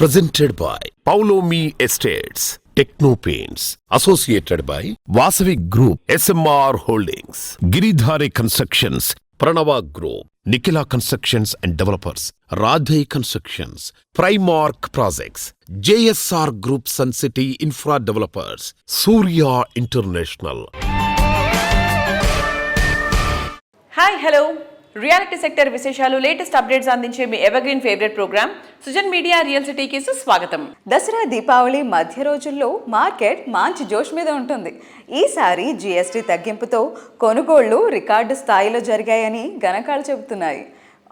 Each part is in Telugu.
Presented by Paulomi Estates, Techno Paints, associated by Vasavi Group, SMR Holdings, Giridhari Constructions, Pranava Group, Nikila Constructions and Developers, Radhe Constructions, Primark Projects, JSR Group Sun City Infra Developers, Surya International. Hi, hello. Reality sector విశేషాలు లేటెస్ట్ అప్డేట్స్ అందించే మీ evergreen favourite programme Sujan media real సిటీకి స్వాగతం. దసరా దీపావళి మధ్య రోజుల్లో మార్కెట్ మంచి జోష్ మీద ఉంటుంది. ఈసారి జీఎస్టీ తగ్గింపుతో కొనుగోళ్లు రికార్డు స్థాయిలో జరిగాయని గణాంకాలు చెబుతున్నాయి.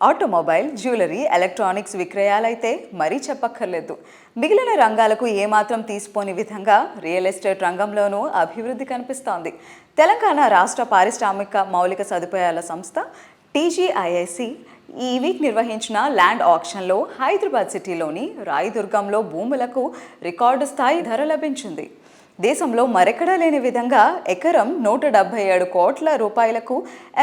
ఆటోమొబైల్, జ్యువెలరీ, ఎలక్ట్రానిక్స్ విక్రయాలైతే మరీ చెప్పక్కర్లేదు. మిగిలిన రంగాలకు ఏమాత్రం తీసిపోని విధంగా రియల్ ఎస్టేట్ రంగంలోనూ అభివృద్ధి కనిపిస్తోంది. తెలంగాణ రాష్ట్ర పారిశ్రామిక మౌలిక సదుపాయాల సంస్థ TGIIC ఈ వీక్ నిర్వహించిన ల్యాండ్ ఆక్షన్లో హైదరాబాద్ సిటీలోని రాయదుర్గంలో భూములకు రికార్డు స్థాయి ధర లభించింది. దేశంలో మరెక్కడా లేని విధంగా ఎకరం 177 కోట్ల రూపాయలకు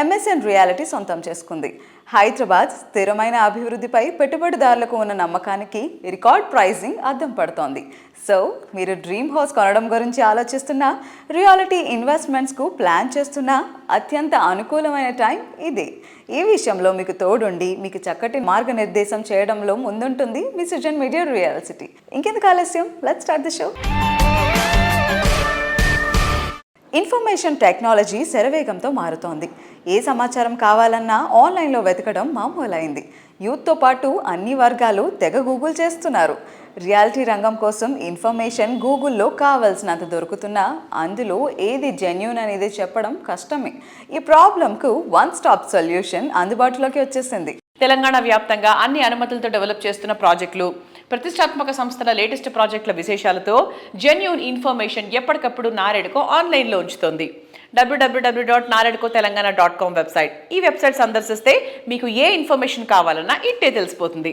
MSN రియాలిటీ సొంతం చేసుకుంది. హైదరాబాద్ స్థిరమైన అభివృద్ధిపై పెట్టుబడిదారులకు ఉన్న నమ్మకానికి రికార్డ్ ప్రైజింగ్ అద్దం పడుతోంది. సో మీరు డ్రీమ్ హౌస్ కొనడం గురించి ఆలోచిస్తున్నా, రియాలిటీ ఇన్వెస్ట్మెంట్స్కు ప్లాన్ చేస్తున్నా అత్యంత అనుకూలమైన టైం ఇదే. ఈ విషయంలో మీకు తోడుండి మీకు చక్కటి మార్గనిర్దేశం చేయడంలో ముందుంటుంది మీ సుజన్ మీడియా రియల్ సిటీ. ఇంకెందుకు ఆలస్యం, let's start the show. Information technology శరవేగంతో మారుతోంది. ఏ సమాచారం కావాలన్నా ఆన్లైన్లో వెతకడం మామూలైంది. యూత్తో పాటు అన్ని వర్గాలు తెగ గూగుల్ చేస్తున్నారు. రియాలిటీ రంగం కోసం ఇన్ఫర్మేషన్ గూగుల్లో కావాల్సినంత దొరుకుతున్నా అందులో ఏది జెన్యూన్ అనేది చెప్పడం కష్టమే. ఈ ప్రాబ్లంకు వన్ స్టాప్ సొల్యూషన్ అందుబాటులోకి వచ్చేసింది. తెలంగాణ వ్యాప్తంగా అన్ని అనుమతులతో డెవలప్ చేస్తున్న ప్రాజెక్టులు, ప్రతిష్టాత్మక సంస్థల లేటెస్ట్ ప్రాజెక్టుల విశేషాలతో జెన్యూన్ ఇన్ఫర్మేషన్ ఎప్పటికప్పుడు నారెడ్కో ఆన్లైన్లో ఉంచుతోంది. www.naredkotelangana.com website. ఈ వెబ్సైట్ సందర్శిస్తే మీకు ఏ ఇన్ఫర్మేషన్ కావాలన్నా ఇట్టే తెలిసిపోతుంది.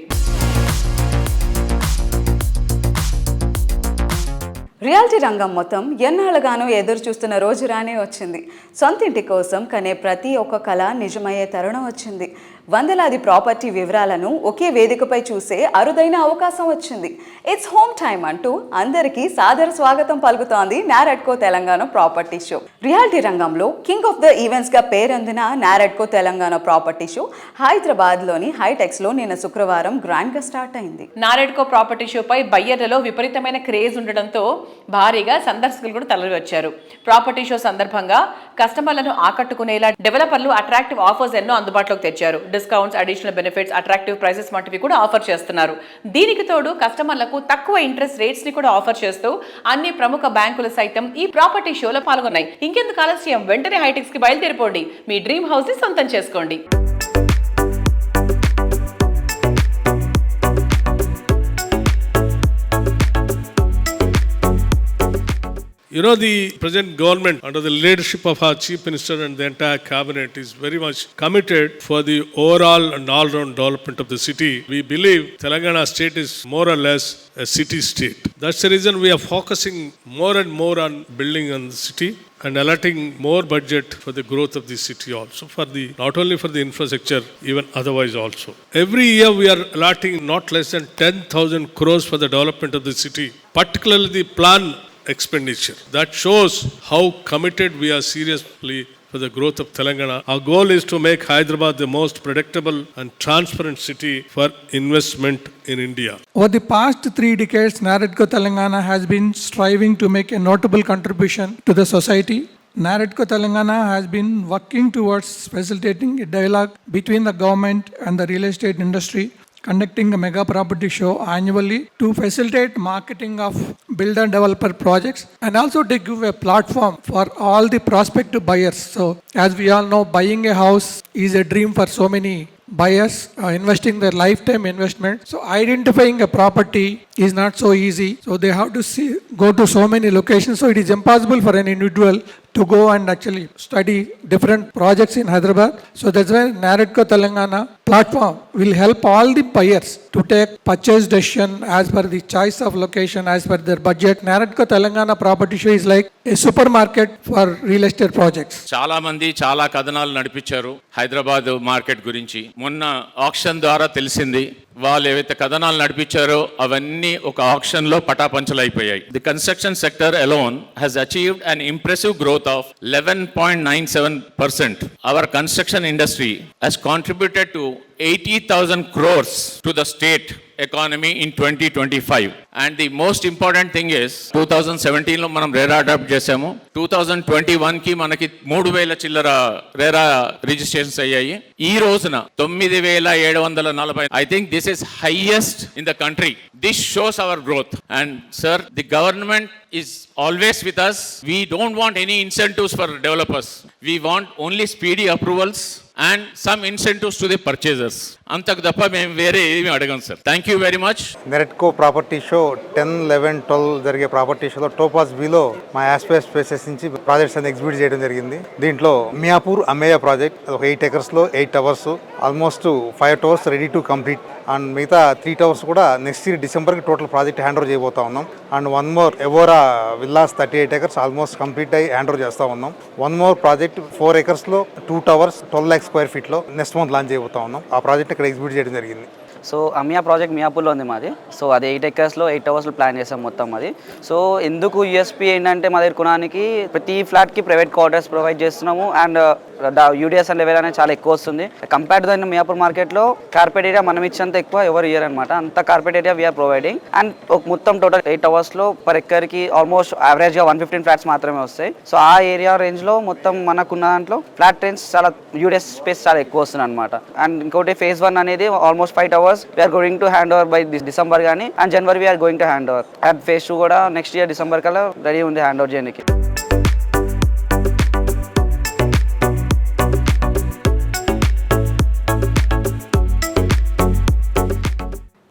రియాలిటీ రంగం మొత్తం ఎన్నాళ్ళుగానో ఎదురు చూస్తున్న రోజు రానే వచ్చింది. సొంతింటి కోసం కనే ప్రతి ఒక్క కళ నిజమయ్యే తరుణం వచ్చింది. వందలాది ప్రాపర్టీ వివరాలను ఒకే వేదికపై చూసే అరుదైన అవకాశం వచ్చింది. ఇట్స్ హోమ్ టైమ్ అంటూ అందరికీ సాదర స్వాగతం పలుకుతోంది NAREDCO Telangana property show. Reality రంగంలో కింగ్ ఆఫ్ ద ఈవెంట్స్ గా పేరొందిన నారెడ్కో తెలంగాణ ప్రాపర్టీ షో హైదరాబాద్లోని హైటెక్స్లో నిన్న శుక్రవారం గ్రాండ్ గా స్టార్ట్ అయింది. నారెడ్కో ప్రాపర్టీ షోపై బయ్యర్లలో విపరీతమైన క్రేజ్ ఉండడంతో భారీగా సందర్శకులు కూడా తరలి వచ్చారు. ప్రాపర్టీ షో సందర్భంగా కస్టమర్లను ఆకట్టుకునేలా డెవలపర్లు అట్రాక్టివ్ ఆఫర్స్ ఎన్నో అందుబాటులోకి తెచ్చారు. Discounts, additional benefits, attractive prices వంటివి కూడా ఆఫర్ చేస్తున్నారు. దీనికి తోడు కస్టమర్లకు తక్కువ ఇంట్రెస్ట్ రేట్స్ ని కూడా ఆఫర్ చేస్తూ అన్ని ప్రముఖ బ్యాంకులు సైతం ఈ ప్రాపర్టీ షోలో పాల్గొన్నాయి. ఇంకెందుకు ఆలస్యం, వెంటనే హైటెక్స్ కి బయలుదేరిపోండి. మీ డ్రీమ్ హౌస్ ని సొంతం చేసుకోండి. You know, the present government, under the leadership of our Chief Minister and the entire cabinet, is very much committed for the overall and all-round development of the city. We believe Telangana state is more or less a city state. That's the reason we are focusing more and more on building on the city and allotting more budget for the growth of the city also, for the not only for the infrastructure, even otherwise also. Every year we are allotting not less than 10,000 crores for the development of the city, particularly the plan expenditure. That shows how committed we are seriously for the growth of Telangana. Our goal is to make Hyderabad the most predictable and transparent city for investment in India. Over the past 3 decades, Naredko Telangana has been striving to make a notable contribution to the society. Naredko Telangana has been working towards facilitating a dialogue between the government and the real estate industry, conducting a mega property show annually to facilitate marketing of builder developer projects and also to give a platform for all the prospective buyers. So as we all know, buying a house is a dream for so many buyers, investing their lifetime investment. So identifying a property is not so easy. So they have to go to so many locations. So it is impossible for an individual to go and actually study different projects in Hyderabad. So that's why Naredko Telangana platform will help all the buyers to take purchase decision as per the choice of location, as per their budget. Naradko Telangana Property Show is like a supermarket for real estate projects. చాలా మంది చాలా కథనాలు నడిపించారు హైదరాబాద్ మార్కెట్ గురించి. మొన్న ఆక్షన్ ద్వారా తెలిసింది వాళ్ళు ఏవైతే కథనాలు నడిపించారో అవన్నీ ఒక ఆక్షన్ లో పటాపంచలు అయిపోయాయి. The construction sector alone has achieved an impressive growth of 11.97%. Our construction industry has contributed to 80,000 crores to the state economy in 2025. And the most important thing is 2017 లో మనం రేరా అడాప్ట్ చేసాము. 2021 కి మనకి 3,000 చిల్లర రేరా రిజిస్ట్రేషన్స్ అయ్యాయి. ఈ రోజున 9,740. I think this is highest in the country. This shows our growth. And sir, the government is always with us. We don't want any incentives for developers. We want only speedy approvals and some incentives to the purchasers. అంతకు తప్ప మేము వేరే ఏమీ అడగం sir. Thank you very much. NAREDCO property show 10, 11, 12 జరిగే ప్రాపర్టీ షోలో టోపాస్ బిలో మా యాస్పైర్ స్పేసెస్ నుంచి ప్రాజెక్ట్స్ అన్ని ఎగ్జిబిట్ చేయడం జరిగింది. దీంట్లో మియాపూర్ అమ్మేయ ప్రాజెక్ట్ ఒక 8 acres లో 8 towers, almost 5 towers ready to complete. And మిగతా 3 towers కూడా నెక్స్ట్ ఇయర్ డిసెంబర్కి టోటల్ ప్రాజెక్ట్ హ్యాండ్ ఓవర్ చేయబోతా ఉన్నాం. And 1 more Evora villas 38 acres almost complete అయ్యి హ్యాండ్ ఓవర్ చేస్తూ ఉన్నాం. 1 more ప్రాజెక్ట్ 4 acres లో 2 towers 12 lakh square feet లో నెక్స్ట్ మంత్ లాంచ్ చేయబోతా ఉన్నాం. ఆ ప్రాజెక్ట్ ఇక్కడ ఎగ్జిబిట్ చేయడం జరిగింది. సో అమియా ప్రాజెక్ట్ మియాపూర్లో ఉంది మాది. సో అది 8 acresలో 8 towersలో ప్లాన్ చేసాం మొత్తం అది. సో ఎందుకు యూఎస్పీ ఏంటంటే మా దగ్గర కొనడానికి ప్రతి ఫ్లాట్కి ప్రైవేట్ క్వార్టర్స్ ప్రొవైడ్ చేస్తున్నాము. అండ్ యూడిఎస్ అండ్ లెవెల్ అనేది చాలా ఎక్కువ వస్తుంది కంపేర్డ్ టు మియాపూర్ మార్కెట్లో. కార్పెట్ ఏరియా మనం ఇచ్చేంత ఎక్కువ ఎవరు ఇయర్ అనమాట, అంత carpet area we're providing. And మొత్తం టోటల్ 8 towers పర్ ఎక్కర్కి ఆల్మోస్ట్ యావరేజ్గా 115 flats మాత్రమే వస్తాయి. సో ఆ ఏరియా రేంజ్లో మొత్తం మనకున్న దాంట్లో ఫ్లాట్ రేంజ్ చాలా యూడిఎస్ స్పేస్ చాలా ఎక్కువ వస్తుంది అనమాట. అండ్ ఇంకోటి phase 1 అనేది almost 5 towers we are going to hand over by this December గానీ, and January we are going to hand over. And phase 2 కూడా నెక్స్ట్ ఇయర్ డిసెంబర్ కల్లా రెడీ ఉంది హ్యాండ్ ఓవర్ చేయడానికి.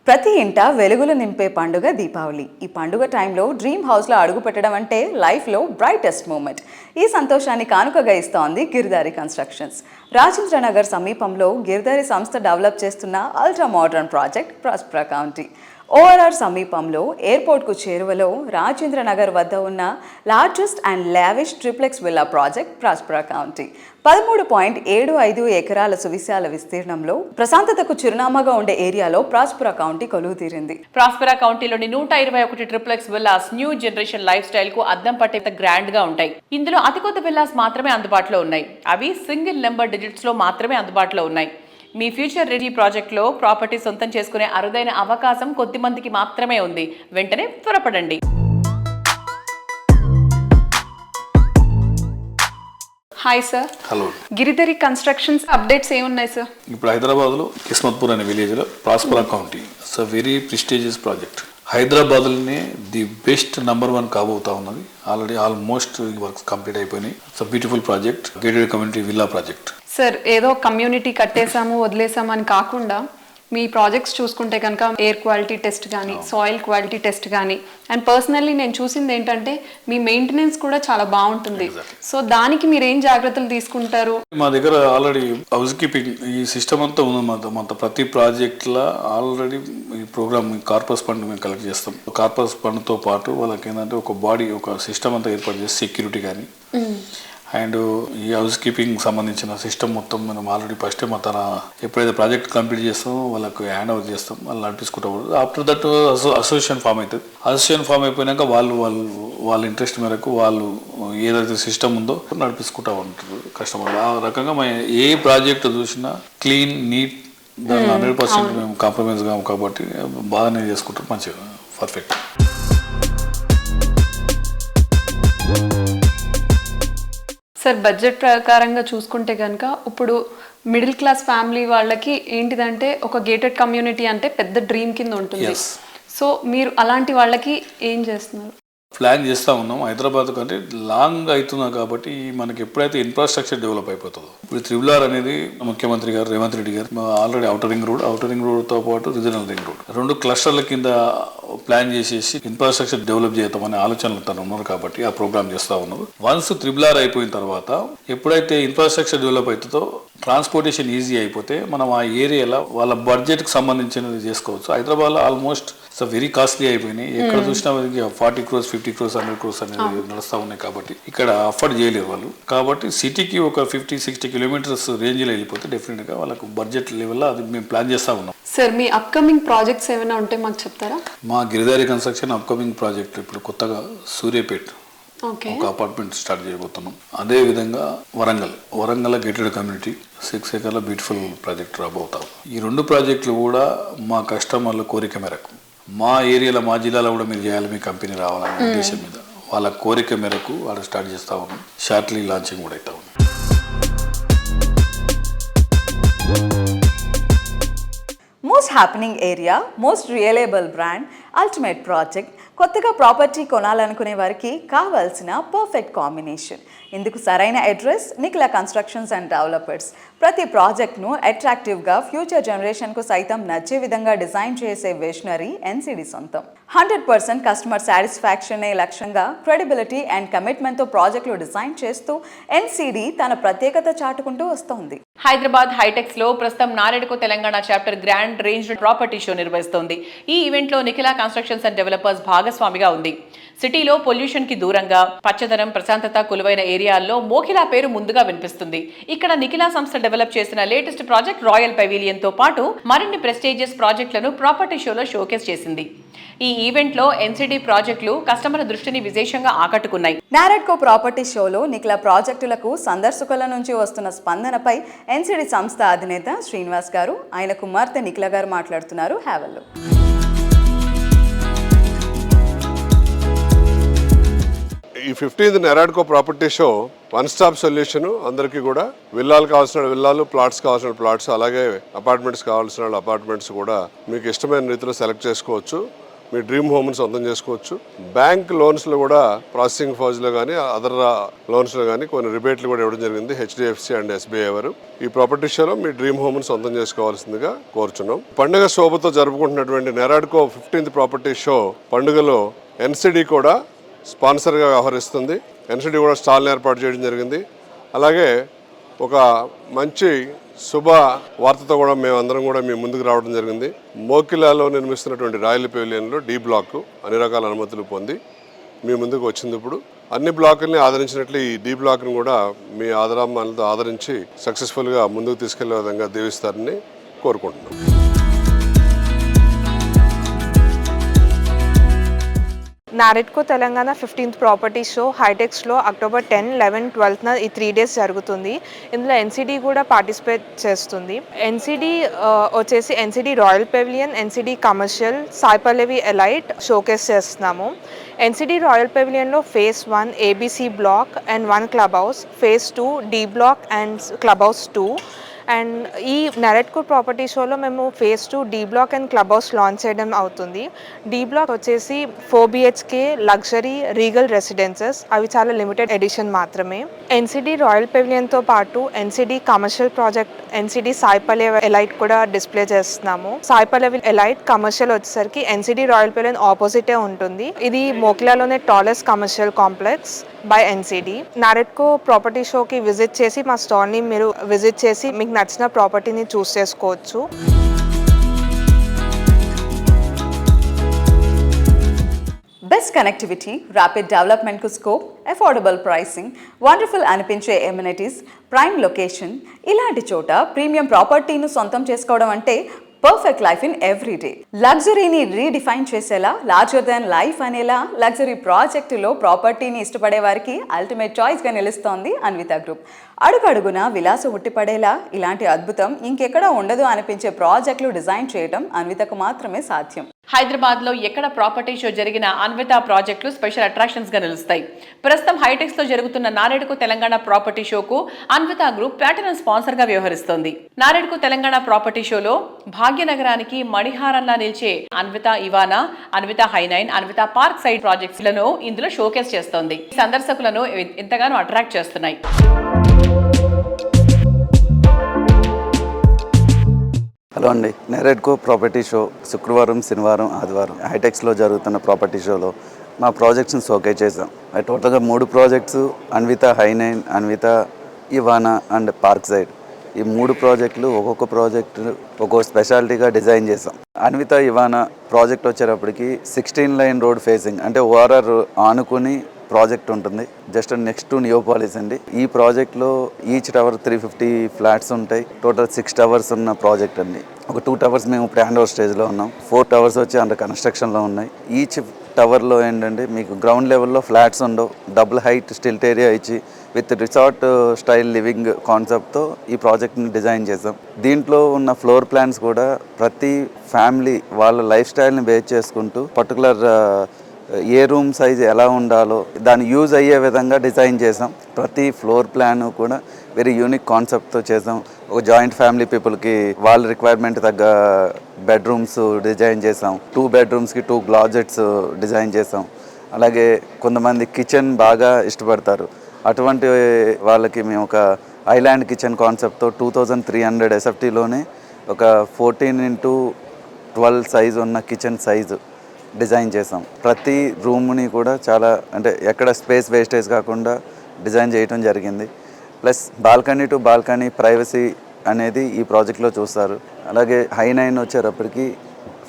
ప్రతి ఇంట వెలుగులు నింపే పండుగ దీపావళి. ఈ పండుగ టైంలో డ్రీమ్ హౌస్లో అడుగు పెట్టడం అంటే లైఫ్లో బ్రైటెస్ట్ మూమెంట్. ఈ సంతోషాన్ని కానుకగా ఇస్తోంది గిరిదారి కన్స్ట్రక్షన్స్. రాజేంద్రనగర్ సమీపంలో గిరిదారి సంస్థ డెవలప్ చేస్తున్న ultra modern project ప్రాస్పరా county. ORR సమీపంలో ఎయిర్పోర్ట్కు చేరువలో రాజేంద్రనగర్ వద్ద ఉన్న largest and lavish triplex villa project ప్రాస్పరా county. 13.75 ఎకరాల సువిశాల విస్తీర్ణంలో ప్రశాంతతకు చిరునామాగా ఉండే ఏరియాలో ప్రాస్పరా కౌంటీ కొలువు తీరింది. ప్రాస్పరా కౌంటీలోని 121 triplex villas new generation lifestyle కు అద్దం పట్టేంత గ్రాండ్ గా ఉంటాయి. ఇందులో అతి కొత్త విల్లాస్ మాత్రమే అందుబాటులో ఉన్నాయి. అవి సింగిల్ నెంబర్ డిజిట్స్ లో మాత్రమే అందుబాటులో ఉన్నాయి. మీ ఫ్యూచర్ రెడీ ప్రాజెక్ట్లో ప్రాపర్టీ సొంతం చేసుకునే అరుదైన అవకాశం కొద్ది మందికి మాత్రమే ఉంది. వెంటనే త్వరపడండి. Hi sir. Hello. Giridhari constructions updates ఏమున్నాయి సార్? ఇప్పుడు హైదరాబాద్లో కిస్మత్పూర్ అనే విలేజ్లో ప్రాస్పరా county it's a very prestigious project. హైదరాబాద్లోనే ది బెస్ట్ నెంబర్ 1 కాబోతా ఉన్నది. ఆల్రెడీ ఆల్మోస్ట్ వర్క్స్ కంప్లీట్ అయిపోయినాయి. It's a beautiful project, gated community villa project. Sir, ఏదో కమ్యూనిటీ కట్టేసాము వదిలేసాము అని కాకుండా మీ ప్రాజెక్ట్స్ చూసుకుంటే కనుక ఎయిర్ క్వాలిటీ టెస్ట్ కానీ, సాయిల్ క్వాలిటీ టెస్ట్ కానీ, అండ్ పర్సనల్లీ నేను చూసింది ఏంటంటే మీ మెయింటెనెన్స్ కూడా చాలా బాగుంటుంది. సో దానికి మీరు ఏం జాగ్రత్తలు తీసుకుంటారు? మా దగ్గర ఆల్రెడీ హౌస్ కీపింగ్ ఈ సిస్టమ్ అంతా ఉందన్నమాట. ప్రతి ప్రాజెక్ట్లో ఆల్రెడీ ఈ ప్రోగ్రామ్ కార్పస్ ఫండ్ మేము కలెక్ట్ చేస్తాం. కార్పస్ ఫండ్తో పాటు వాళ్ళకి ఏంటంటే ఒక బాడీ, ఒక సిస్టమ్ అంతా ఏర్పాటు చేసి సెక్యూరిటీ కానీ అండ్ ఈ హౌస్ కీపింగ్ సంబంధించిన సిస్టమ్ మొత్తం మనం ఆల్రెడీ ఫస్ట్ టైం తన ఎప్పుడైతే ప్రాజెక్ట్ కంప్లీట్ చేస్తామో వాళ్ళకి హ్యాండ్ ఓవర్ చేస్తాం. వాళ్ళు నడిపించుకుంటాం. ఆఫ్టర్ దట్ అసోసియేషన్ ఫామ్ అవుతుంది. అసోసియేషన్ ఫామ్ అయిపోయినాక వాళ్ళ ఇంట్రెస్ట్ మేరకు వాళ్ళు ఏదైతే సిస్టమ్ ఉందో నడిపించుకుంటూ ఉంటారు కస్టమర్. ఆ రకంగా ఏ ప్రాజెక్ట్ చూసినా క్లీన్, నీట్, దాన్ని 100% మేము కాంప్రమైజ్ కాము కాబట్టి బాగానే చేసుకుంటాం. మంచిగా పర్ఫెక్ట్. సార్, బడ్జెట్ ప్రకారంగా చూసుకుంటే కనుక ఇప్పుడు మిడిల్ క్లాస్ ఫ్యామిలీ వాళ్ళకి ఏంటిదంటే ఒక గేటెడ్ కమ్యూనిటీ అంటే పెద్ద డ్రీమ్ కింద ఉంటుంది. సో మీరు అలాంటి వాళ్ళకి ఏం చేస్తున్నారు? ప్లాన్ చేస్తూ ఉన్నాం. హైదరాబాద్ కంటే లాంగ్ అవుతున్నా కాబట్టి మనకి ఎప్పుడైతే ఇన్ఫ్రాస్ట్రక్చర్ డెవలప్ అయిపోతుందో, ఇప్పుడు త్రిబులార్ అనేది ముఖ్యమంత్రి గారు రేవంత్ రెడ్డి గారు ఆల్రెడీ ఔటర్ రింగ్ రోడ్తో పాటు రీజనల్ రింగ్ రోడ్ 2 క్లస్టర్ల కింద ప్లాన్ చేసేసి ఇన్ఫ్రాస్ట్రక్చర్ డెవలప్ చేద్దామనే ఆలోచనలు తను ఉన్నారు కాబట్టి ఆ ప్రోగ్రామ్ చేస్తూ ఉన్నారు. వన్స్ RRR అయిపోయిన తర్వాత ఎప్పుడైతే ఇన్ఫ్రాస్ట్రక్చర్ డెవలప్ అవుతుందో ట్రాన్స్పోర్టేషన్ ఈజీ అయిపోతే మనం ఆ ఏరియాలో వాళ్ళ బడ్జెట్కి సంబంధించినది చేసుకోవచ్చు. హైదరాబాద్లో ఆల్మోస్ట్ వెరీ కాస్ట్లీ అయిపోయినాయి. ఎక్కడ చూసినా 40 crores 50 crores 100 crores అనేది నడుస్తూ ఉన్నాయి కాబట్టి ఇక్కడ అఫోర్డ్ చేయలేరు వాళ్ళు. కాబట్టి సిటీకి ఒక 50-60 kilometers రేంజ్లో వెళ్ళిపోతే డెఫినెట్గా వాళ్ళకు బడ్జెట్ లెవెల్లో అది మేము ప్లాన్ చేస్తూ ఉన్నాం. సార్ మీ అప్కమింగ్ ప్రాజెక్ట్స్ ఏమైనా ఉంటే మాకు చెప్తారా? మా గిరిదారి కన్స్ట్రక్షన్ అప్కమింగ్ ప్రాజెక్ట్ ఇప్పుడు కొత్తగా సూర్యాపేట్ ఒక అపార్ట్మెంట్ స్టార్ట్ చేయబోతున్నాం. అదే విధంగా Warangal gated community 6 acres beautiful project రాబోతాం. ఈ 2 ప్రాజెక్టులు కూడా మా కస్టమర్ల కోరిక మేరకు మా ఏరియాలో మా జిల్లాలో కూడా మీరు చేయాలి, మీ కంపెనీ రావాలనే ఉద్దేశం మీద వాళ్ళ కోరిక మేరకు వాళ్ళు స్టార్ట్ చేస్తూ ఉన్నాం. షార్ట్లీ లాంచింగ్ కూడా అవుతా ఉన్నాం. Most happening area, most reliable brand, ultimate project. కొత్తగా ప్రాపర్టీ కొనాలనుకునే వారికి కావాల్సిన పర్ఫెక్ట్ కాంబినేషన్. ఇందుకు సరైన address Nikhila constructions and developers. ప్రతి ప్రాజెక్ట్ను అట్రాక్టివ్గా ఫ్యూచర్ జనరేషన్కు సైతం నచ్చే విధంగా డిజైన్ చేసే విజనరీ NCD సొంతం. 100% కస్టమర్ సాటిస్ఫాక్షనే లక్ష్యంగా క్రెడిబిలిటీ అండ్ కమిట్మెంట్తో ప్రాజెక్టులు డిజైన్ చేస్తూ NCD తన ప్రత్యేకత చాటుకుంటూ వస్తోంది. హైదరాబాద్ హైటెక్స్ లో ప్రస్తుతం NAREDCO Telangana chapter grand range property show నిర్వహిస్తోంది. ఈ ఈవెంట్ లో నిఖిలా కన్స్ట్రక్షన్స్ అండ్ డెవలపర్స్ భాగస్వామిగా ఉంది. సిటీలో పొల్యూషన్ కి దూరంగా పచ్చదనం, ప్రశాంతత కొలువైన ఏరియాల్లో మోఖిలా పేరు ముందుగా వినిపిస్తుంది. ఇక్కడ నిఖిలా సంస్థ డెవలప్ చేసిన లేటెస్ట్ ప్రాజెక్ట్ రాయల్ పెవిలియన్ తో పాటు మరిన్ని ప్రెస్టీజియస్ ప్రాజెక్టులను ప్రాపర్టీ షోలో షోకేస్ చేసింది. ఈ ఈవెంట్ లో NCD ప్రాజెక్టులు కస్టమర్ల దృష్టిని విశేషంగా ఆకట్టుకున్నాయి. నారెడ్కో ప్రాపర్టీ షోలో నిఖిలా ప్రాజెక్టులకు సందర్శకుల నుంచి వస్తున్న స్పందనపై NCD సంస్థ అధినేత శ్రీనివాస్ గారు, ఆయన కుమార్తె నిఖిలా గారు మాట్లాడుతున్నారు. హ్యావెల్లో ఈ 15th NAREDCO property show one stop solution. అందరికీ కూడా విల్లాలు కావాల్సిన విల్లాలు, ప్లాట్స్ కావాల్సిన ప్లాట్స్, అలాగే అపార్ట్మెంట్స్ కావాల్సిన అపార్ట్మెంట్స్ కూడా మీకు ఇష్టమైన రీతిలో సెలెక్ట్ చేసుకోవచ్చు. మీ డ్రీమ్ హోమ్ని సొంతం చేసుకోవచ్చు. బ్యాంక్ లోన్స్లో కూడా ప్రాసెసింగ్ ఫీజులో కానీ అదర్ లోన్స్లో కానీ కొన్ని రిబేట్లు కూడా ఇవ్వడం జరిగింది HDFC అండ్ SBI వారు. ఈ ప్రాపర్టీ షోలో మీ డ్రీమ్ హోమ్ని సొంతం చేసుకోవాల్సిందిగా కోరుచున్నాం. పండుగ శోభతో జరుపుకుంటున్నటువంటి నారెడ్కో 15th ప్రాపర్టీ షో పండుగలో NCD కూడా స్పాన్సర్గా వ్యవహరిస్తుంది. NCD కూడా స్టాల్ని ఏర్పాటు చేయడం జరిగింది. అలాగే ఒక మంచి శుభ వార్తతో కూడా మేమందరం కూడా మీ ముందుకు రావడం జరిగింది. మోకిలాలో నిర్మిస్తున్నటువంటి రాయల్ పెవిలియన్లో D బ్లాక్ అన్ని రకాల అనుమతులు పొంది మీ ముందుకు వచ్చింది. ఇప్పుడు అన్ని బ్లాకుల్ని ఆదరించినట్లు ఈ D బ్లాక్ని కూడా మీ ఆదరామాలతో ఆదరించి సక్సెస్ఫుల్గా ముందుకు తీసుకెళ్లే విధంగా దీవిస్తారని కోరుకుంటున్నాం. NAREDCO Telangana 15th property show హైటెక్స్లో October 10, 11, 12 ఈ 3 days జరుగుతుంది. ఇందులో NCD కూడా పార్టిసిపేట్ చేస్తుంది. NCD వచ్చేసి NCD royal pavilion, NCD commercial, Sai Pallavi elite showcase చేస్తున్నాము. NCD రాయల్ పెవిలియన్లో Phase 1 ABC block and 1 club house, Phase 2 D block and club house 2. And ఈ నారెడ్కో ప్రాపర్టీ షోలో మేము Phase 2 D block and club house launch చేయడం అవుతుంది. D బ్లాక్ వచ్చేసి 4 BHK లగ్జరీ రీగల్ రెసిడెన్సెస్, అవి చాలా లిమిటెడ్ ఎడిషన్ మాత్రమే. NCD రాయల్ పెవిలియన్తో పాటు NCD commercial project NCD Sai Pallavi elite కూడా డిస్ప్లే చేస్తున్నాము. సాయి పల్లవి ఎలైట్ కమర్షియల్ వచ్చేసరికి NCD రాయల్ పెవిలియన్ ఆపోజిటే ఉంటుంది. ఇది మోకిలాలోనే tallest commercial complex by NCD. NAREDCO property షోకి విజిట్ చేసి మా స్టాల్ని మీరు విజిట్ చేసి మీకు నచ్చిన ప్రాపర్టీని చూస్ చేసుకోవచ్చు. బెస్ట్ కనెక్టివిటీ, ర్యాపిడ్ డెవలప్మెంట్కు స్కోప్, అఫోర్డబుల్ ప్రైసింగ్, వండర్ఫుల్ అనిపించే ఎమ్యూనిటీస్, ప్రైమ్ లొకేషన్, ఇలాంటి చోట ప్రీమియం ప్రాపర్టీను సొంతం చేసుకోవడం అంటే perfect life in every day. లగ్జరీని రీడిఫైన్ చేసేలా, లార్జర్ దాన్ లైఫ్ అనేలా లగ్జరీ ప్రాజెక్టులో ప్రాపర్టీని ఇష్టపడే వారికి అల్టిమేట్ చాయిస్గా నిలుస్తోంది అన్విత గ్రూప్. అడుగడుగున విలాసం ఉట్టిపడేలా ఇలాంటి అద్భుతం ఇంకెక్కడా ఉండదు అనిపించే ప్రాజెక్టులు డిజైన్ చేయడం అన్వితకు మాత్రమే సాధ్యం. హైదరాబాద్ లో ఎక్కడ ప్రాపర్టీ షో జరిగిన అన్విత ప్రాజెక్టులు స్పెషల్ అట్రాక్షన్స్ గా నిలుస్తాయి. ప్రస్తుతం హైటెక్స్ లో జరుగుతున్న నారెడ్కో తెలంగాణ ప్రాపర్టీ షోకు అన్విత గ్రూప్ ప్లాటినం స్పాన్సర్ గా వ్యవహరిస్తోంది. నారెడ్కో తెలంగాణ ప్రాపర్టీ షోలో భాగ్యనగరానికి మణిహారంలా నిలిచే అన్విత ఇవానా, అన్విత హైనైన్, అన్విత పార్క్ సైడ్ ప్రాజెక్ట్స్ లను ఇందులో షోకేస్ చేస్తోంది. సందర్శకులను ఎంతగానో అట్రాక్ట్ చేస్తున్నాయి. హలో అండి. నెరెడ్కో ప్రాపర్టీ షో శుక్రవారం, శనివారం, ఆదివారం హైటెక్స్లో జరుగుతున్న ప్రాపర్టీ షోలో మా ప్రాజెక్ట్స్ని షోకేస్ చేసాం. అది టోటల్గా 3 ప్రాజెక్ట్స్, అన్విత హైనైన్, Anvita Ivana and park side. ఈ 3 ప్రాజెక్టులు ఒక్కొక్క ప్రాజెక్టు ఒక్కొక్క స్పెషాలిటీగా డిజైన్ చేసాం. అన్విత ఇవానా ప్రాజెక్ట్ వచ్చేటప్పటికి 16 లైన్ రోడ్ ఫేసింగ్, అంటే ఓఆర్ఆర్ ఆనుకుని ప్రాజెక్ట్ ఉంటుంది. జస్ట్ నెక్స్ట్ టు నియోపాలిస్ అండి. ఈ ప్రాజెక్ట్లో ఈచ్ టవర్ 350 ఫ్లాట్స్ ఉంటాయి. టోటల్ 6 టవర్స్ ఉన్న ప్రాజెక్ట్ అండి. ఒక 2 టవర్స్ మేము ఇప్పుడు హ్యాండ్ ఓవర్ స్టేజ్లో ఉన్నాం. 4 టవర్స్ వచ్చి అండర్ కన్స్ట్రక్షన్లో ఉన్నాయి. ఈచ్ టవర్లో ఏంటంటే మీకు గ్రౌండ్ లెవెల్లో ఫ్లాట్స్ ఉండవు. డబుల్ హైట్ స్టిల్ట్ ఏరియా ఇచ్చి విత్ రిసార్ట్ స్టైల్ లివింగ్ కాన్సెప్ట్తో ఈ ప్రాజెక్ట్ని డిజైన్ చేసాం. దీంట్లో ఉన్న ఫ్లోర్ ప్లాన్స్ కూడా ప్రతి ఫ్యామిలీ వాళ్ళ లైఫ్ స్టైల్ని బేస్ చేసుకుంటూ పర్టికులర్ ఏ రూమ్ సైజ్ ఎలా ఉండాలో దాన్ని యూజ్ అయ్యే విధంగా డిజైన్ చేసాం. ప్రతి ఫ్లోర్ ప్లాన్ కూడా వెరీ యూనిక్ కాన్సెప్ట్తో చేసాం. ఒక జాయింట్ ఫ్యామిలీ పీపుల్కి వాళ్ళ రిక్వైర్మెంట్ తగ్గ బెడ్రూమ్స్ డిజైన్ చేసాం. 2 బెడ్రూమ్స్కి 2 క్లాజెట్స్ డిజైన్ చేసాం. అలాగే కొంతమంది కిచెన్ బాగా ఇష్టపడతారు. అటువంటి వాళ్ళకి మేము ఒక ఐలాండ్ కిచెన్ కాన్సెప్ట్తో 2300 SFTలోనే ఒక 14x12 సైజు ఉన్న కిచెన్ సైజు డిజైన్ చేసాం. ప్రతి రూమ్ని కూడా చాలా అంటే ఎక్కడ స్పేస్ వేస్టేజ్ కాకుండా డిజైన్ చేయడం జరిగింది. Plus balcony to balcony privacy అనేది ఈ ప్రాజెక్ట్లో చూస్తారు. అలాగే హైనైన్ వచ్చేటప్పటికి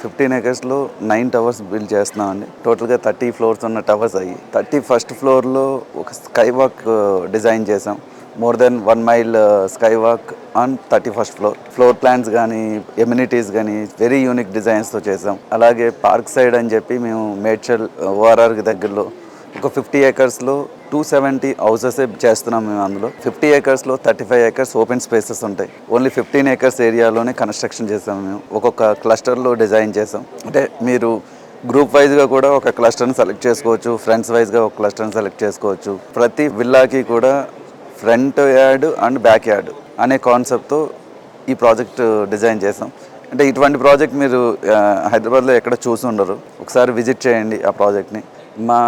15 acresలో 9 టవర్స్ బిల్డ్ చేస్తున్నామండి. టోటల్గా 30 ఫ్లోర్స్ ఉన్న టవర్స్ అయ్యి 31st ఫ్లోర్లో ఒక స్కై వాక్ డిజైన్ చేసాం. More than 1 mile sky walk on 31st floor. Floor plans కానీ ఎమ్యూనిటీస్ కానీ వెరీ యూనిక్ డిజైన్స్తో చేసాం. అలాగే పార్క్ సైడ్ అని చెప్పి మేము మేడ్చల్ ఓఆర్ఆర్కి దగ్గరలో ఒక 50 acresలో 270 హౌసెస్ చేస్తున్నాం మేము. అందులో 50 acresలో 35 acres ఓపెన్ స్పేసెస్ ఉంటాయి. ఓన్లీ 15 acres ఏరియాలోనే కన్స్ట్రక్షన్ చేసాం మేము. ఒక్కొక్క క్లస్టర్లో డిజైన్ చేసాం. అంటే మీరు గ్రూప్ వైజ్గా కూడా ఒక క్లస్టర్ని సెలెక్ట్ చేసుకోవచ్చు, ఫ్రెండ్స్ వైజ్గా ఒక క్లస్టర్ని సెలెక్ట్ చేసుకోవచ్చు. ప్రతి విల్లాకి కూడా front yard and back yard అనే కాన్సెప్ట్తో ఈ ప్రాజెక్ట్ డిజైన్ చేసాం. అంటే ఇటువంటి ప్రాజెక్ట్ మీరు హైదరాబాద్లో ఎక్కడ చూసి ఉండరు. ఒకసారి విజిట్ చేయండి ఆ ప్రాజెక్ట్ని. మా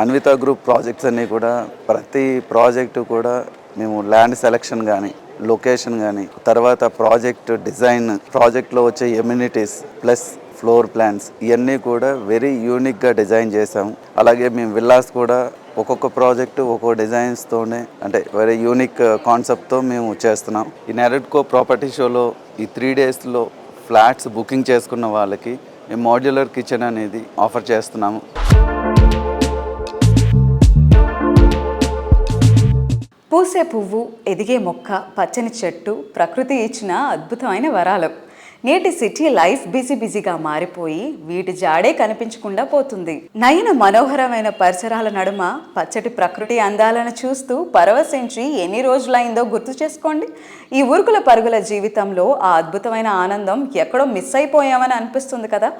అన్విత గ్రూప్ ప్రాజెక్ట్స్ అన్నీ కూడా ప్రతి ప్రాజెక్టు కూడా మేము ల్యాండ్ సెలెక్షన్ కానీ, లొకేషన్ కానీ, తర్వాత ప్రాజెక్ట్ డిజైన్, ప్రాజెక్ట్లో వచ్చే ఎమ్యూనిటీస్ ప్లస్ ఫ్లోర్ ప్లాన్స్ ఇవన్నీ కూడా వెరీ యూనిక్గా డిజైన్ చేసాము. అలాగే మేము విల్లాస్ కూడా ఒక్కొక్క ప్రాజెక్టు ఒక్కొక్క డిజైన్స్తోనే అంటే వెరీ యూనిక్ కాన్సెప్ట్తో మేము చేస్తున్నాం. ఈ నెరెడ్కో ప్రాపర్టీ షోలో ఈ 3 డేస్లో ఫ్లాట్స్ బుకింగ్ చేసుకున్న వాళ్ళకి మేము మాడ్యులర్ కిచెన్ అనేది ఆఫర్ చేస్తున్నాము. పూసే పువ్వు, ఎదిగే మొక్క, పచ్చని చెట్టు ప్రకృతి ఇచ్చిన అద్భుతమైన వరాలు. నేటి సిటీ లైఫ్ బిజీగా మారిపోయి వీటి జాడే కనిపించకుండా పోతుంది. నయన మనోహరమైన పరిసరాల నడుమ పచ్చటి ప్రకృతి అందాలను చూస్తూ పరవశించి ఎన్ని రోజులైందో గుర్తు చేసుకోండి. ఈ ఉరుకుల పరుగుల జీవితంలో ఆ అద్భుతమైన ఆనందం ఎక్కడో మిస్ అయిపోయామని అనిపిస్తుంది కదా.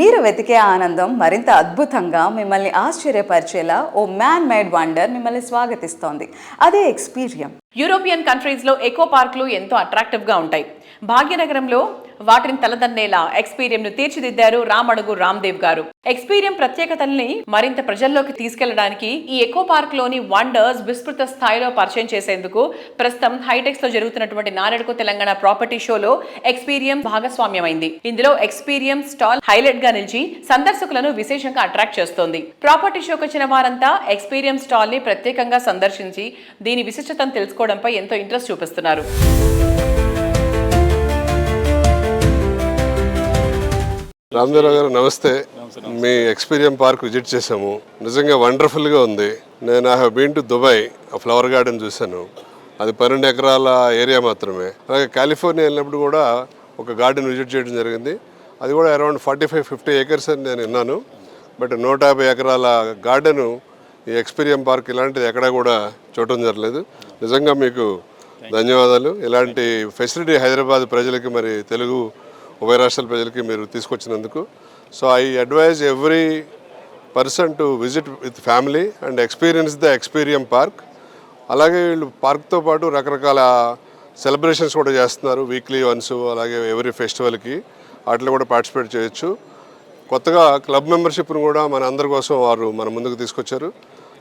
మీరు వెతికే ఆనందం మరింత అద్భుతంగా మిమ్మల్ని ఆశ్చర్యపరిచేలా ఓ మ్యాన్ మేడ్ వండర్ మిమ్మల్ని స్వాగతిస్తోంది. అదే ఎక్స్పీరియం. యూరోపియన్ కంట్రీస్లో ఎకో పార్కులు ఎంతో అట్రాక్టివ్గా ఉంటాయి. భాగ్యనగరంలో వాటిని తలదన్నేలా ఎక్స్పీరియంను తీర్చిదిద్దారు రామడుగు రామ్దేవ్ గారు. ఎక్స్పీరియం ప్రత్యేకతల్ని మరింత ప్రజల్లోకి తీసుకెళ్లడానికి ఈ ఎకో పార్క్ లోని వండర్స్ విస్తృత స్థాయిలో పరిచయం చేసేందుకు ప్రస్తుతం హైటెక్స్ లో జరుగుతున్నటువంటి నారెడ్కో తెలంగాణ ప్రాపర్టీ షోలో ఎక్స్పీరియం భాగస్వామ్యమైంది. ఇందులో ఎక్స్పీరియం స్టాల్ హైలైట్ గా నిలిచి సందర్శకులను విశేషంగా అట్రాక్ట్ చేస్తోంది. ప్రాపర్టీ షోకి వచ్చిన వారంతా ఎక్స్పీరియం స్టాల్ ని ప్రత్యేకంగా సందర్శించి దీని విశిష్టతను తెలుసుకోవడంపై ఎంతో ఇంట్రెస్ట్ చూపిస్తున్నారు. రామదేవ్ గారు నమస్తే. మీ ఎక్స్పీరియం పార్క్ విజిట్ చేసాము. నిజంగా వండర్ఫుల్గా ఉంది. నేను I have been to Dubai, flower garden చూశాను. అది 12 ఎకరాల ఏరియా మాత్రమే. అలాగే కాలిఫోర్నియా వెళ్ళినప్పుడు కూడా ఒక గార్డెన్ విజిట్ చేయడం జరిగింది. అది కూడా అరౌండ్ 45-50 acres అని నేను విన్నాను. బట్ 150 ఎకరాల గార్డెను ఈ ఎక్స్పీరియం పార్క్ ఇలాంటిది ఎక్కడా కూడా చూడటం జరగలేదు. నిజంగా మీకు ధన్యవాదాలు. ఇలాంటి ఫెసిలిటీ హైదరాబాద్ ప్రజలకి, మరి తెలుగు ఉభయ రాష్ట్రాల ప్రజలకి మీరు తీసుకొచ్చినందుకు. So I advise every person to visit with family and experience the Experium park. అలాగే వీళ్ళు పార్క్తో పాటు రకరకాల సెలబ్రేషన్స్ కూడా చేస్తున్నారు వీక్లీ వన్స్. అలాగే ఎవ్రీ ఫెస్టివల్కి వాటిలో కూడా పార్టిసిపేట్ చేయొచ్చు. కొత్తగా క్లబ్ మెంబర్షిప్ను కూడా మన అందరి కోసం వారు మన ముందుకు తీసుకొచ్చారు.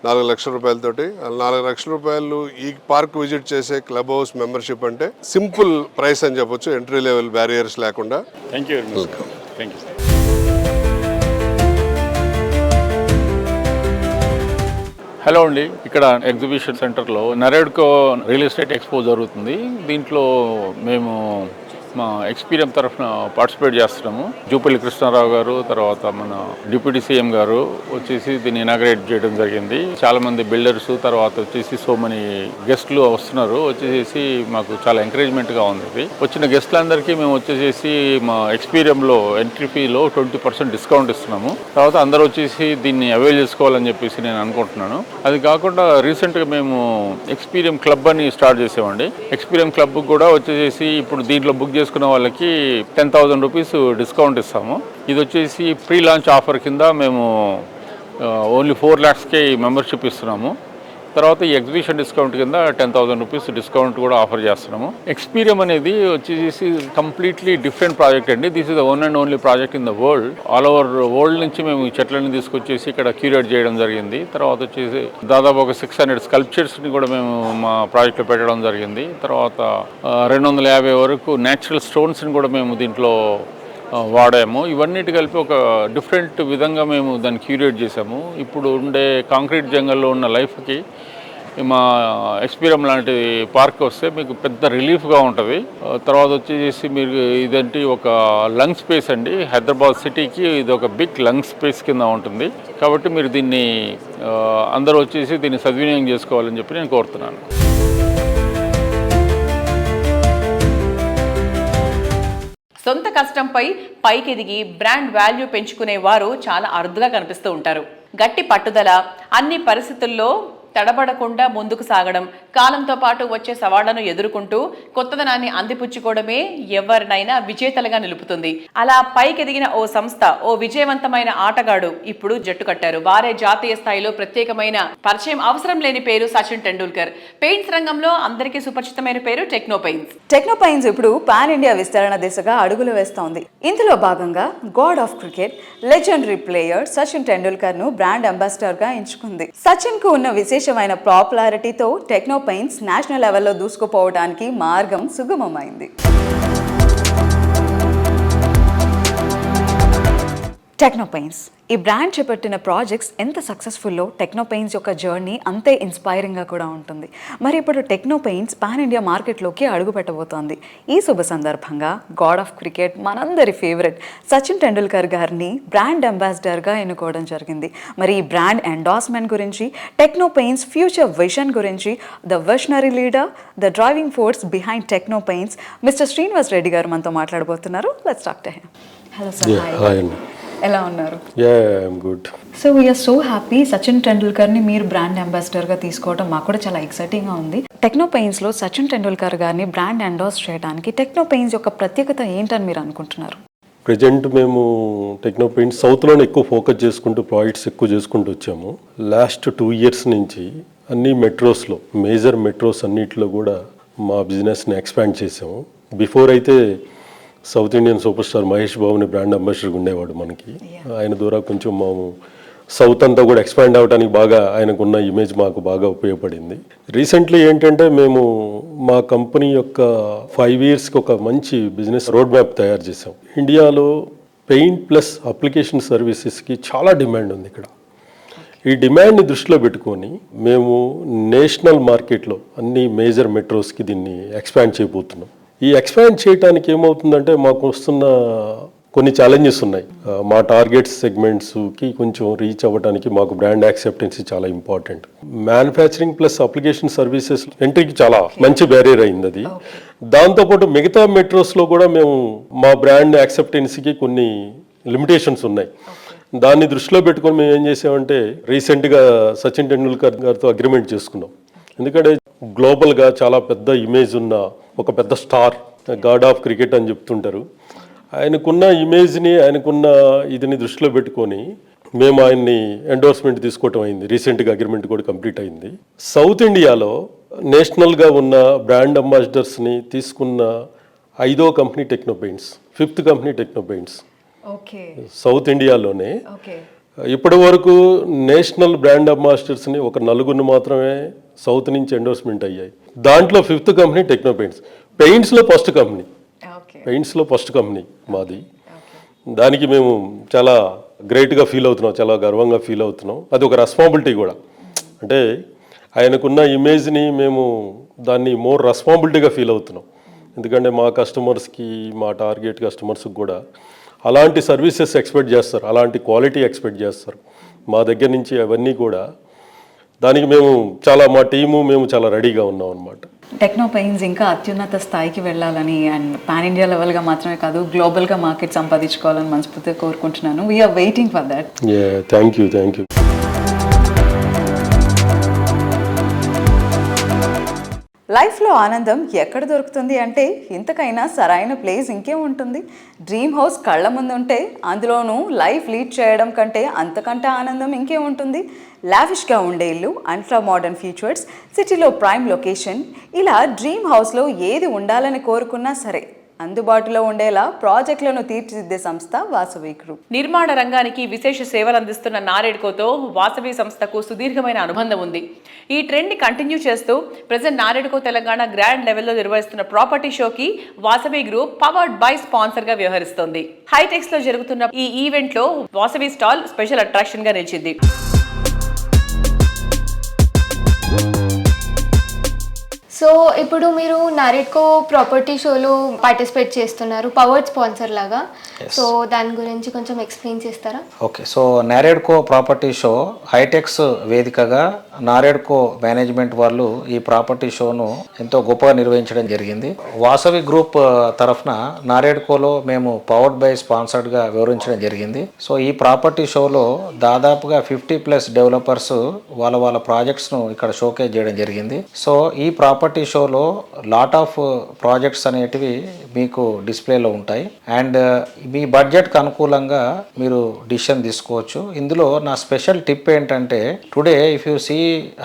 4 లక్షల రూపాయలతోటి. 4 లక్షల రూపాయలు ఈ పార్క్ విజిట్ చేసే క్లబ్ హౌస్ మెంబర్షిప్ అంటే సింపుల్ ప్రైస్ అని చెప్పొచ్చు, ఎంట్రీ లెవెల్ బ్యారియర్స్ లేకుండా. Thank you very much. Thank you. Hello అండి, ఇక్కడ ఎగ్జిబిషన్ సెంటర్లో నరేడ్కో రియల్ ఎస్టేట్ ఎక్స్పో జరుగుతుంది. దీంట్లో మేము మా ఎక్స్పీరియన్స్ తరఫున పార్టిసిపేట్ చేస్తున్నాము. జూపల్లి కృష్ణారావు గారు, తర్వాత మన డిప్యూటీ సీఎం గారు వచ్చేసి దీన్ని ఇనాగ్రేట్ చేయడం జరిగింది. చాలా మంది బిల్డర్స్, తర్వాత వచ్చేసి సో మనీ గెస్ట్లు వస్తున్నారు. వచ్చేసి మాకు చాలా ఎంకరేజ్మెంట్గా ఉంది. ఇది వచ్చిన గెస్ట్లందరికీ మేము వచ్చేసి మా ఎక్స్పీరియన్స్లో ఎంట్రీ ఫీలో 20% డిస్కౌంట్ ఇస్తున్నాము. తర్వాత అందరూ వచ్చేసి దీన్ని అవైల్ చేసుకోవాలని చెప్పేసి నేను అనుకుంటున్నాను. అది కాకుండా రీసెంట్గా మేము ఎక్స్పీరియన్స్ క్లబ్ అని స్టార్ట్ చేసామండి. ఎక్స్పీరియన్స్ క్లబ్ కూడా వచ్చేసి ఇప్పుడు దీంట్లో బుక్ చేసుకున్న వాళ్ళకి 10,000 రూపీస్ డిస్కౌంట్ ఇస్తాము. ఇది వచ్చేసి ప్రీ లాంచ్ ఆఫర్ కింద మేము ఓన్లీ 4 lakhsకే మెంబర్షిప్ ఇస్తున్నాము. తర్వాత ఈ ఎగ్జిబిషన్ డిస్కౌంట్ కింద 10,000 రూపీస్ డిస్కౌంట్ కూడా ఆఫర్ చేస్తున్నాము. ఎక్స్పీరియన్స్ అనేది వచ్చేసి కంప్లీట్లీ డిఫరెంట్ ప్రాజెక్ట్ అండి. This is the one and only project in the world. All over world నుంచి మేము ఈ చెట్లను తీసుకొచ్చేసి ఇక్కడ క్యూరేట్ చేయడం జరిగింది. తర్వాత వచ్చేసి దాదాపు ఒక 600 స్కల్ప్చర్స్ని కూడా మేము మా ప్రాజెక్ట్లో పెట్టడం జరిగింది. తర్వాత 250 వరకు న్యాచురల్ స్టోన్స్ని కూడా మేము దీంట్లో వాడాము. ఇవన్నిటి కలిపి ఒక డిఫరెంట్ విధంగా మేము దాన్ని క్యూరేట్ చేసాము. ఇప్పుడు ఉండే కాంక్రీట్ జంగల్లో ఉన్న లైఫ్కి మా ఎక్స్పీరియన్స్ లాంటి పార్క్ వస్తే మీకు పెద్ద రిలీఫ్గా ఉంటుంది. తర్వాత వచ్చేసి మీరు ఇదంటే ఒక లంగ్ స్పేస్ అండి. హైదరాబాద్ సిటీకి ఇది ఒక బిగ్ లంగ్ స్పేస్ కింద ఉంటుంది. కాబట్టి మీరు దీన్ని అందరూ వచ్చేసి దీన్ని సద్వినియోగం చేసుకోవాలని చెప్పి నేను కోరుతున్నాను. సొంత కష్టంపై పైకెదిగి బ్రాండ్ వాల్యూ పెంచుకునే వారు చాలా అరుదుగా కనిపిస్తూ ఉంటారు. గట్టి పట్టుదల, అన్ని పరిస్థితుల్లో తడబడకుండా ముందుకు సాగడం, కాలంతో పాటు వచ్చే సవాళ్లను ఎదుర్కొంటూ కొత్తదనాన్ని అందిపుచ్చుకోవడమే ఎవరినైనా విజేతలుగా నిలుపుతుంది. అలా పైకెదిగిన ఓ సంస్థ, ఓ విజయవంతమైన ఆటగాడు ఇప్పుడు జట్టు కట్టారు. వారే జాతీయ స్థాయిలో ప్రత్యేకమైన పరిచయం అవసరం లేని పేరు సచిన్ టెండూల్కర్. పెయింట్స్ రంగంలో అందరికీ సుపరిచితమైన పేరు టెక్నో పెయింట్స్. టెక్నో పెయింట్స్ ఇప్పుడు పాన్ ఇండియా విస్తరణ దిశగా అడుగులు వేస్తోంది. ఇందులో భాగంగా God of cricket, legendary player Sachin Tendulkar ను బ్రాండ్ అంబాసిడర్ గా ఎంచుకుంది. సచిన్ కు ఉన్న విశేషమైన పాపులారిటీతో టెక్నో పెయింట్స్ నేషనల్ లెవెల్లో దూసుకుపోవడానికి మార్గం సుగమమైంది. టెక్నో పెయింట్స్ ఈ బ్రాండ్ చేపట్టిన ప్రాజెక్ట్స్ ఎంత సక్సెస్ఫుల్లో టెక్నో పెయింట్స్ యొక్క జర్నీ అంతే ఇన్స్పైరింగ్గా కూడా ఉంటుంది. మరి ఇప్పుడు టెక్నో పెయింట్స్ పాన్ ఇండియా మార్కెట్లోకి అడుగు పెట్టబోతోంది. ఈ శుభ సందర్భంగా గాడ్ ఆఫ్ క్రికెట్, మనందరి ఫేవరెట్ సచిన్ టెండూల్కర్ గారిని బ్రాండ్ అంబాసిడర్గా ఎన్నుకోవడం జరిగింది. మరి ఈ బ్రాండ్ ఎండార్స్మెంట్ గురించి, టెక్నో పెయింట్స్ ఫ్యూచర్ విజన్ గురించి the visionary leader, the driving force behind Techno paints mister Srinivas Reddy గారు మనతో మాట్లాడబోతున్నారు. Let's talk to him. Hello sir, ఎలా ఉన్నారు? Good. So we are so happy Sachin టెండూల్కర్ని మీరు బ్రాండ్ అంబాసిడర్గా తీసుకోవడం మాకు కూడా చాలా ఎక్సైటింగ్గా ఉంది. టెక్నో పెయింట్స్లో సచిన్ టెండూల్కర్ గారిని బ్రాండ్ ఎండార్స్ చేయడానికి టెక్నో పెయింట్స్ యొక్క ప్రత్యేకత ఏంటని మీరు అనుకుంటున్నారు? ప్రజెంట్ మేము టెక్నో పెయింట్స్ సౌత్లోనే ఎక్కువ ఫోకస్ చేసుకుంటూ ప్రాజెక్ట్స్ ఎక్కువ చేసుకుంటూ వచ్చాము. లాస్ట్ 2 years నుంచి అన్ని మెట్రోస్లో, మేజర్ మెట్రోస్ అన్నిటిలో కూడా మా బిజినెస్ని ఎక్స్పాండ్ చేసాము. బిఫోర్ అయితే south Indian super star Mahesh బాబుని బ్రాండ్ అంబాసిడర్గా ఉండేవాడు మనకి. ఆయన ద్వారా కొంచెం మేము సౌత్ అంతా కూడా ఎక్స్పాండ్ అవ్వడానికి బాగా ఆయనకున్న ఇమేజ్ మాకు బాగా ఉపయోగపడింది. రీసెంట్లీ ఏంటంటే మేము మా కంపెనీ యొక్క 5 yearsకి ఒక మంచి బిజినెస్ రోడ్ మ్యాప్ తయారు చేసాం. ఇండియాలో పెయింట్ ప్లస్ అప్లికేషన్ సర్వీసెస్కి చాలా డిమాండ్ ఉంది ఇక్కడ. ఈ డిమాండ్ని దృష్టిలో పెట్టుకొని మేము నేషనల్ మార్కెట్లో అన్ని మేజర్ మెట్రోస్కి దీన్ని ఎక్స్పాండ్ చేయబోతున్నాం. ఈ ఎక్స్పాండ్ చేయడానికి ఏమవుతుందంటే మాకు వస్తున్న కొన్ని ఛాలెంజెస్ ఉన్నాయి. మా టార్గెట్ సెగ్మెంట్స్కి కొంచెం రీచ్ అవ్వడానికి మాకు బ్రాండ్ యాక్సెప్టెన్సీ చాలా important. Manufacturing plus application services ఎంట్రీకి చాలా మంచి బ్యారియర్ అయింది అది. దాంతోపాటు మిగతా మెట్రోస్లో కూడా మేము మా బ్రాండ్ యాక్సెప్టెన్సీకి కొన్ని లిమిటేషన్స్ ఉన్నాయి. దాన్ని దృష్టిలో పెట్టుకొని మేము ఏం చేసామంటే రీసెంట్గా సచిన్ టెండూల్కర్ గారితో అగ్రిమెంట్ చేసుకున్నాం. ఎందుకంటే గ్లోబల్గా చాలా పెద్ద ఇమేజ్ ఉన్న ఒక పెద్ద స్టార్, గాడ్ ఆఫ్ క్రికెట్ అని చెప్తుంటారు. ఆయనకున్న ఇమేజ్ని, ఆయనకున్న ఇదిని దృష్టిలో పెట్టుకొని మేము ఆయన్ని ఎండోర్స్మెంట్ తీసుకోవటం అయింది. రీసెంట్గా అగ్రిమెంట్ కూడా కంప్లీట్ అయింది. సౌత్ ఇండియాలో నేషనల్గా ఉన్న బ్రాండ్ అంబాసిడర్స్ని తీసుకున్న 5వ company Techno paints, 5th company Techno paints south ఇండియాలోనే. ఇప్పటి వరకు నేషనల్ బ్రాండ్ అంబాసిడర్స్ని ఒక నలుగురిని మాత్రమే సౌత్ నుంచి ఎండోర్స్మెంట్ అయ్యాయి. దాంట్లో 5th కంపెనీ టెక్నో పెయింట్స్. పెయింట్స్లో ఫస్ట్ కంపెనీ మాది. దానికి మేము చాలా గ్రేట్గా ఫీల్ అవుతున్నాం, చాలా గర్వంగా ఫీల్ అవుతున్నాం. అది ఒక రెస్పాన్సిబిలిటీ కూడా. అంటే ఆయనకున్న ఇమేజ్ని మేము దాన్ని మోర్ రెస్పాన్సిబిలిటీగా ఫీల్ అవుతున్నాం. ఎందుకంటే మా కస్టమర్స్కి, మా టార్గెట్ కస్టమర్స్కి కూడా అలాంటి సర్వీసెస్ ఎక్స్పెక్ట్ చేస్తారు, అలాంటి క్వాలిటీ ఎక్స్పెక్ట్ చేస్తారు మా దగ్గర నుంచి. అవన్నీ కూడా దానికి మేము మా టీము మేము చాలా రెడీగా ఉన్నాం అన్నమాట. టెక్నో పెయింట్స్ ఇంకా అత్యున్నత స్థాయికి వెళ్ళాలని అండ్ పాన్ ఇండియా లెవెల్గా మాత్రమే కాదు గ్లోబల్గా మార్కెట్ సంపాదించుకోవాలని మనస్ఫూర్తిగా కోరుకుంటున్నాను. We're waiting for that. Thank you. లైఫ్లో ఆనందం ఎక్కడ దొరుకుతుంది అంటే ఇంతకైనా సరైన ప్లేస్ ఇంకేం ఉంటుంది. డ్రీమ్ హౌస్ కళ్ళ ముందు ఉంటే అందులోనూ లైఫ్ లీడ్ చేయడం కంటే అంతకంటే ఆనందం ఇంకేం ఉంటుంది. లావిష్గా ఉండే ఇల్లు, అల్ట్రా మోడర్న్ ఫీచర్స్, సిటీలో ప్రైమ్ లొకేషన్, ఇలా డ్రీమ్ హౌస్లో ఏది ఉండాలని కోరుకున్నా సరే అందుబాటులో ఉండేలా ప్రాజెక్టులను తీర్చిదిద్దే సంస్థ వాసవి గ్రూప్. నిర్మాణ రంగానికి విశేష సేవలు అందిస్తున్న నారెడ్కోతో వాసవి సంస్థకు సుదీర్ఘమైన అనుబంధం ఉంది. ఈ ట్రెండ్ ని కంటిన్యూ చేస్తూ ప్రెజెంట్ నారెడ్కో తెలంగాణ గ్రాండ్ లెవెల్లో నిర్వహిస్తున్న ప్రాపర్టీ షోకి Vasavi group powered by sponsor గా వ్యవహరిస్తోంది. హైటెక్స్ లో జరుగుతున్న ఈ ఈవెంట్ లో వాసవి స్టాల్ స్పెషల్ అట్రాక్షన్ గా నిలిచింది. సో ఇప్పుడు మీరు నారెడ్కో ప్రాపర్టీ షోలో పార్టిసిపేట్ చేస్తున్నారు పవర్డ్ స్పాన్సర్ లాగా. సో దాని గురించి కొంచెం ఎక్స్ప్లెయిన్ చేస్తారా? Okay, so NAREDCO property show HITEX వేదికగా నారెడ్కో మేనేజ్మెంట్ వాళ్ళు ఈ ప్రాపర్టీ షోను ఎంతో గొప్పగా నిర్వహించడం జరిగింది. వాసవి గ్రూప్ తరఫున నారెడ్కోలో మేము పవర్డ్ బై స్పాన్సర్డ్గా వివరించడం జరిగింది. సో ఈ ప్రాపర్టీ షోలో దాదాపుగా 50+ డెవలపర్స్ వాళ్ళ ప్రాజెక్ట్స్ను ఇక్కడ షోకేస్ చేయడం జరిగింది. సో ఈ ప్రాపర్టీ షోలో లాట్ ఆఫ్ ప్రాజెక్ట్స్ అనేటివి మీకు డిస్ప్లేలో ఉంటాయి అండ్ మీ బడ్జెట్కి అనుకూలంగా మీరు డిసిషన్ తీసుకోవచ్చు. ఇందులో నా స్పెషల్ టిప్ ఏంటంటే today if you see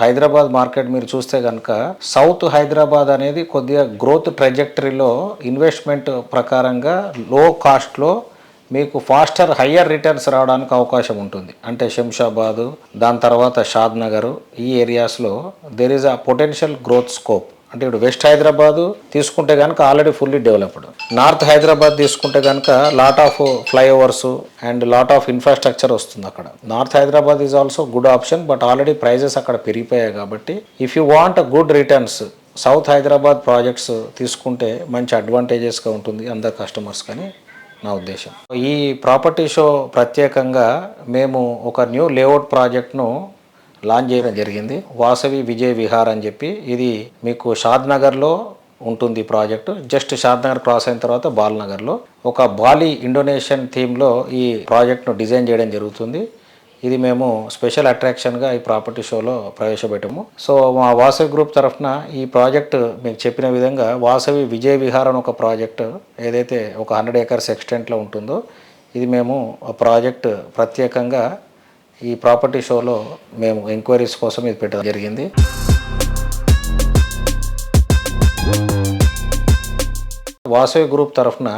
Hyderabad market మీరు చూస్తే కనుక సౌత్ హైదరాబాద్ అనేది కొద్దిగా గ్రోత్ ట్రెజెక్టరీలో ఇన్వెస్ట్మెంట్ ప్రకారంగా లో కాస్ట్లో మీకు ఫాస్టర్ హయ్యర్ రిటర్న్స్ రావడానికి అవకాశం ఉంటుంది. అంటే శంషాబాదు, దాని తర్వాత షాద్ నగర్, ఈ ఏరియాస్లో there is a potential growth scope. అంటే ఇప్పుడు వెస్ట్ హైదరాబాదు తీసుకుంటే కనుక already fully developed. North Hyderabad తీసుకుంటే కనుక lot of flyovers and lot of infrastructure వస్తుంది అక్కడ. North Hyderabad is also good option, but already prices అక్కడ పెరిగిపోయాయి కాబట్టి if you want good returns south Hyderabad projects తీసుకుంటే మంచి అడ్వాంటేజెస్గా ఉంటుంది అందరు కస్టమర్స్ కానీ నా ఉద్దేశం. ఈ ప్రాపర్టీ షో ప్రత్యేకంగా మేము ఒక న్యూ లేఅవుట్ ప్రాజెక్ట్ను లాంచ్ చేయడం జరిగింది. వాసవి విజయ్ విహార్ అని చెప్పి ఇది మీకు షాద్ నగర్లో ఉంటుంది ప్రాజెక్టు. జస్ట్ షాద్ నగర్ క్రాస్ అయిన తర్వాత బాల్నగర్లో ఒక బాలి ఇండోనేషియన్ థీమ్లో ఈ ప్రాజెక్ట్ను డిజైన్ చేయడం జరుగుతుంది. ఇది మేము స్పెషల్ అట్రాక్షన్గా ఈ ప్రాపర్టీ షోలో ప్రవేశపెట్టాము. సో మా వాసవి గ్రూప్ తరఫున ఈ ప్రాజెక్ట్ మీకు చెప్పిన విధంగా వాసవి విజయ్ విహార్ అని ఒక ప్రాజెక్ట్ ఏదైతే ఒక 100 acres ఎక్స్టెంట్లో ఉంటుందో ఇది మేము ఆ ప్రాజెక్ట్ ప్రత్యేకంగా ఈ ప్రాపర్టీ షోలో మేము ఎంక్వైరీస్ కోసం ఇది పెట్టడం జరిగింది. వాసవి గ్రూప్ తరఫున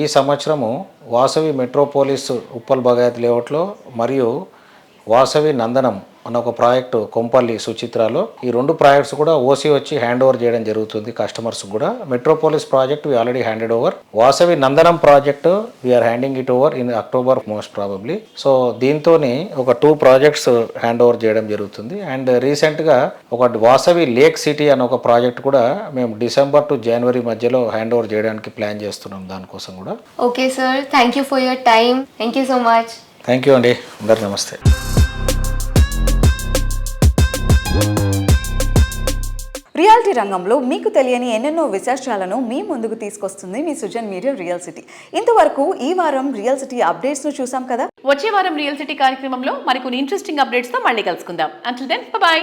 ఈ సంవత్సరము వాసవి మెట్రోపోలిస్ ఉప్పల్ బగాయత్ లేఅవుట్లో మరియు వాసవి నందనం అన్న ఒక ప్రాజెక్టు కొంపల్లి సుచిత్రాలో ఈ 2 ప్రాజెక్ట్స్ కూడా ఓసీ వచ్చి హ్యాండ్ ఓవర్ చేయడం జరుగుతుంది కస్టమర్స్ కూడా. Metropolis project we already handed over. Vasavi Nandanam project we're handing it over in October most probably. So దీంతో ఒక 2 ప్రాజెక్ట్స్ హ్యాండ్ ఓవర్ చేయడం జరుగుతుంది. అండ్ రీసెంట్గా ఒక వాసవి లేక్ సిటీ అనే ఒక ప్రాజెక్ట్ కూడా మేము డిసెంబర్ టు జనవరి మధ్యలో హ్యాండ్ ఓవర్ చేయడానికి ప్లాన్ చేస్తున్నాం దానికోసం కూడా. Okay sir, thank you for your time. Thank you so much. Thank you అండి, అందరు నమస్తే. రియాలిటీ రంగంలో మీకు తెలియని ఎన్నెన్నో విశేషాలను మీ ముందుకు తీసుకొస్తుంది మీ సుజన్ మీడియా రియల్ సిటీ. ఇంతవరకు ఈ వారం రియల్ సిటీ అప్డేట్స్ ను చూసాం కదా. వచ్చే వారం రియల్ సిటీ కార్యక్రమంలో మరికొన్ని ఇంట్రెస్టింగ్ అప్డేట్స్ తో మళ్ళీ కలుసుకుందాం. Until then by.